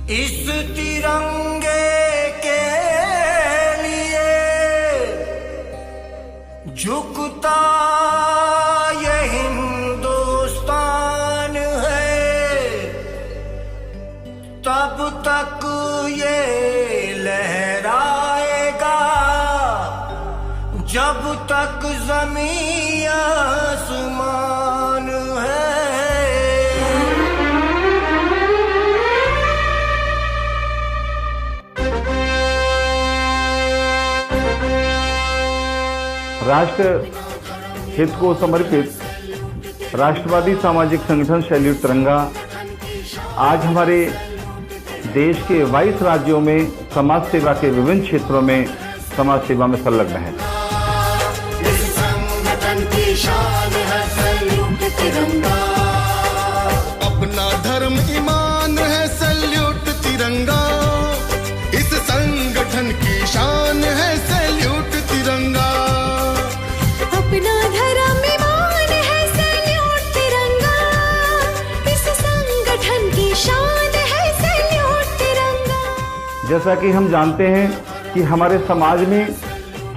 इस तिरंगे के लिए झुकता ये हिंदुस्तान है, तब तक ये लहराएगा जब तक ज़मीन आसमान है। राष्ट्र हित को समर्पित राष्ट्रवादी सामाजिक संगठन सैल्यूट तिरंगा आज हमारे देश के 22 राज्यों में समाज सेवा के विभिन्न क्षेत्रों में समाज सेवा में संलग्न है। इस संगठन की शान है सैल्यूट तिरंगा, अपना धर्म ईमान है सैल्यूट तिरंगा। इस संगठन की शान है सैल्यूट तिरंगा, अपना धर्म ईमान है सैल्यूट तिरंगा। इस संगठन की शान है सैल्यूट तिरंगा। जैसा कि हम जानते हैं कि हमारे समाज में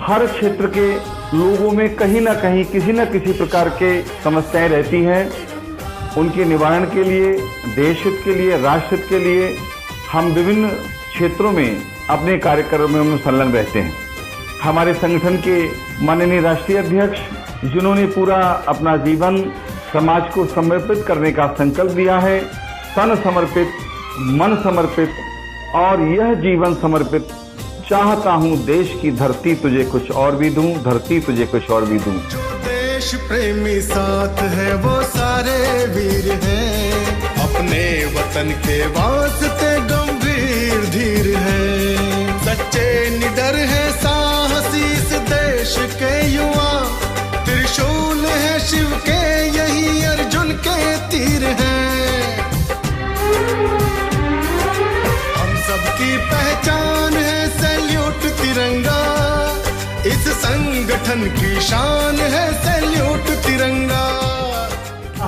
हर क्षेत्र के लोगों में कहीं ना कहीं किसी न किसी प्रकार के समस्याएं रहती हैं। उनके निवारण के लिए, देश हित के लिए, राष्ट्र हित के लिए हम विभिन्न क्षेत्रों में अपने कार्यक्रमों में संलग्न रहते हैं। हमारे संगठन के माननीय राष्ट्रीय अध्यक्ष, जिन्होंने पूरा अपना जीवन समाज को समर्पित करने का संकल्प लिया है, तन समर्पित, मन समर्पित और यह जीवन समर्पित, चाहता हूं देश की धरती तुझे कुछ और भी दूं, धरती तुझे कुछ और भी दूं। जो देश प्रेमी साथ है वो सारे वीर हैं, अपने वतन के वास्ते गंभीर धीर हैं। सच्चे निडर है साहसी इस देश के युवा, त्रिशूल है शिव के यही अर्जुन के तीर हैं। हम सबकी पहचान है सैल्यूट तिरंगा, इस संगठन की शान है सैल्यूट तिरंगा।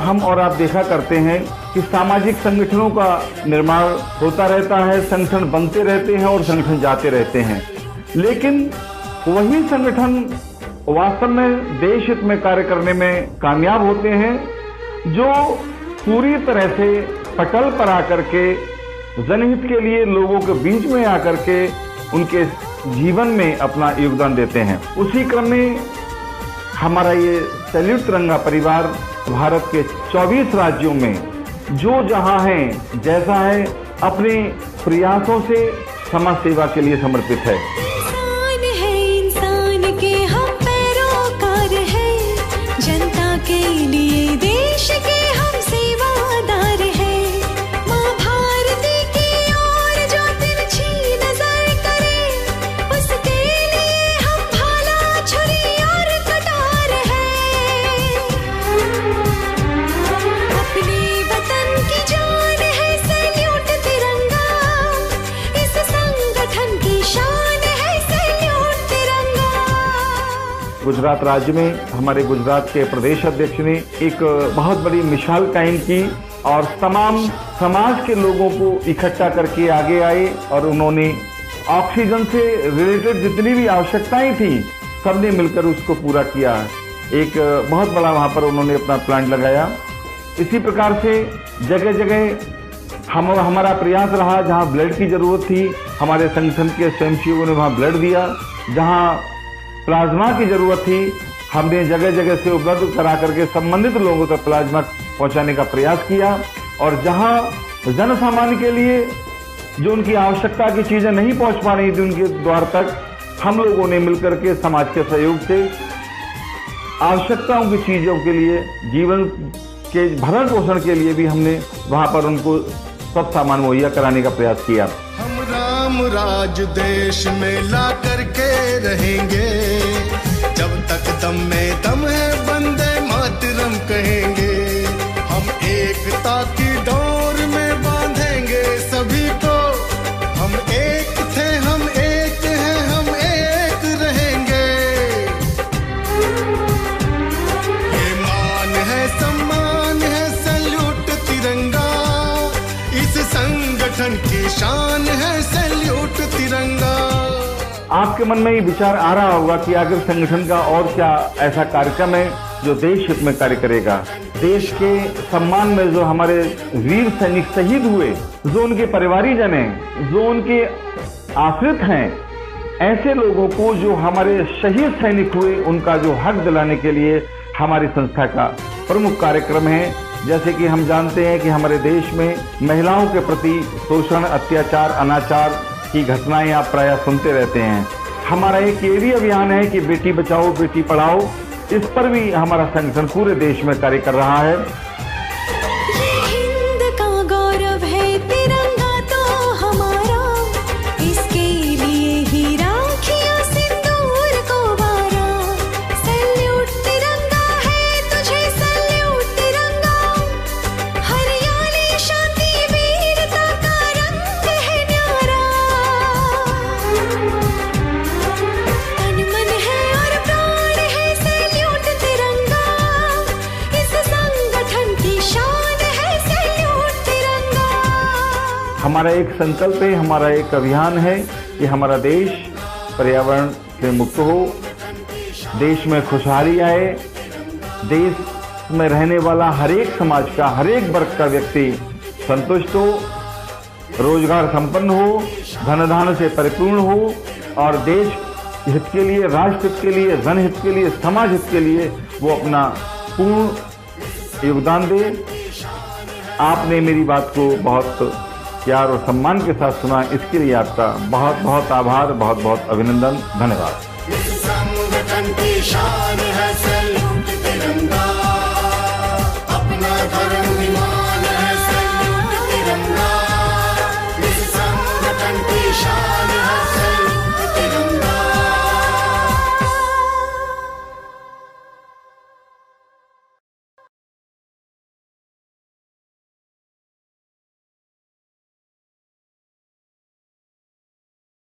हम और आप देखा करते हैं कि सामाजिक संगठनों का निर्माण होता रहता है, संगठन बनते रहते हैं और संगठन जाते रहते हैं, लेकिन वही संगठन वास्तव में देश हित में कार्य करने में कामयाब होते हैं जो पूरी तरह से पटल पर आकर के जनहित के लिए लोगों के बीच में आकर के उनके जीवन में अपना योगदान देते हैं। उसी क्रम में हमारा ये सैल्यूट तिरंगा परिवार भारत के 24 राज्यों में जो जहां है, जैसा है, अपने प्रयासों से समाज सेवा के लिए समर्पित है। इंसान है, इंसान के हम पैरोकार हैं, जनता के लिए देश के हम सेवादार हैं। माँ भारती की ओर जो तिरछी नजर करे, उसके लिए हम भाला, छुरी और कटार हैं। अपने वतन की जान है सैल्यूट तिरंगा, इस संगठन की शान है सैल्यूट तिरंगा। गुजरात राज्य में हमारे गुजरात के प्रदेश अध्यक्ष ने एक बहुत बड़ी मिसाल कायम की और तमाम समाज के लोगों को इकट्ठा करके आगे आए और उन्होंने ऑक्सीजन से रिलेटेड जितनी भी आवश्यकताएं थी सबने मिलकर उसको पूरा किया। एक बहुत बड़ा वहां पर उन्होंने अपना प्लांट लगाया। इसी प्रकार से जगह जगह हमारा प्रयास रहा, जहां ब्लड की जरूरत थी हमारे संगठन के स्वयंसेवकों ने वहां ब्लड दिया, जहां प्लाज्मा की जरूरत थी हमने जगह जगह से उपलब्ध करा करके संबंधित लोगों तक प्लाज्मा पहुंचाने का प्रयास किया। और जहां जन सामान्य के लिए जो उनकी आवश्यकता की चीजें नहीं पहुंच पा रही थी उनके द्वार तक, हम लोगों ने मिलकर के समाज के सहयोग से आवश्यकताओं की चीजों के लिए, जीवन के भरण पोषण के लिए भी हमने वहां पर उनको सब सामान मुहैया कराने का प्रयास किया। हम राम राज देश में ला करके रहेंगे, जब तक दम में दम है वंदे मातरम कहेंगे। हम एकता की डोर में बांधेंगे सभी को, हम एक थे, हम एक हैं, हम एक रहेंगे। ये मान है, सम्मान है सैल्यूट तिरंगा, इस संगठन की शान है सैल्यूट तिरंगा। आपके मन में ये विचार आ रहा होगा कि आखिर संगठन का और क्या ऐसा कार्यक्रम है जो देश हित में कार्य करेगा। देश के सम्मान में जो हमारे वीर सैनिक शहीद हुए, जो उनके परिवारीजन हैं, जो उनके आश्रित हैं, ऐसे लोगों को जो हमारे शहीद सैनिक हुए उनका जो हक दिलाने के लिए हमारी संस्था का प्रमुख कार्यक्रम है। जैसे कि हम जानते हैं कि हमारे देश में महिलाओं के प्रति शोषण, अत्याचार, अनाचार की घटनाएं आप प्रायः सुनते रहते हैं। हमारा एक ये भी अभियान है कि बेटी बचाओ बेटी पढ़ाओ, इस पर भी हमारा संगठन पूरे देश में कार्य कर रहा है। ये हिंद का गौरव है तिरंगा तो हमारा, इसके लिए ही राखियां सिंदूर को वारा। सैल्यूट तिरंगा है तुझे सैल्यूट तिरंगा, हरियाली शांति वीरता का रंग है न्यारा। तन मन है और प्राण है सैल्यूट तिरंगा, इस संगठन की शान है सैल्यूट तिरंगा। हमारा एक संकल्प है, हमारा एक अभियान है कि हमारा देश पर्यावरण से मुक्त हो, देश में खुशहाली आए, देश में रहने वाला हर एक समाज का, हर एक वर्ग का व्यक्ति संतुष्ट हो, रोजगार संपन्न हो, धन धान्य से परिपूर्ण हो और देश हित के लिए, राष्ट्र हित के लिए, जनहित के लिए, समाज हित के लिए वो अपना पूर्ण योगदान दे। आपने मेरी बात को बहुत प्यार और सम्मान के साथ सुना, इसके लिए आपका बहुत बहुत आभार, बहुत बहुत अभिनंदन, धन्यवाद। संगठन की शान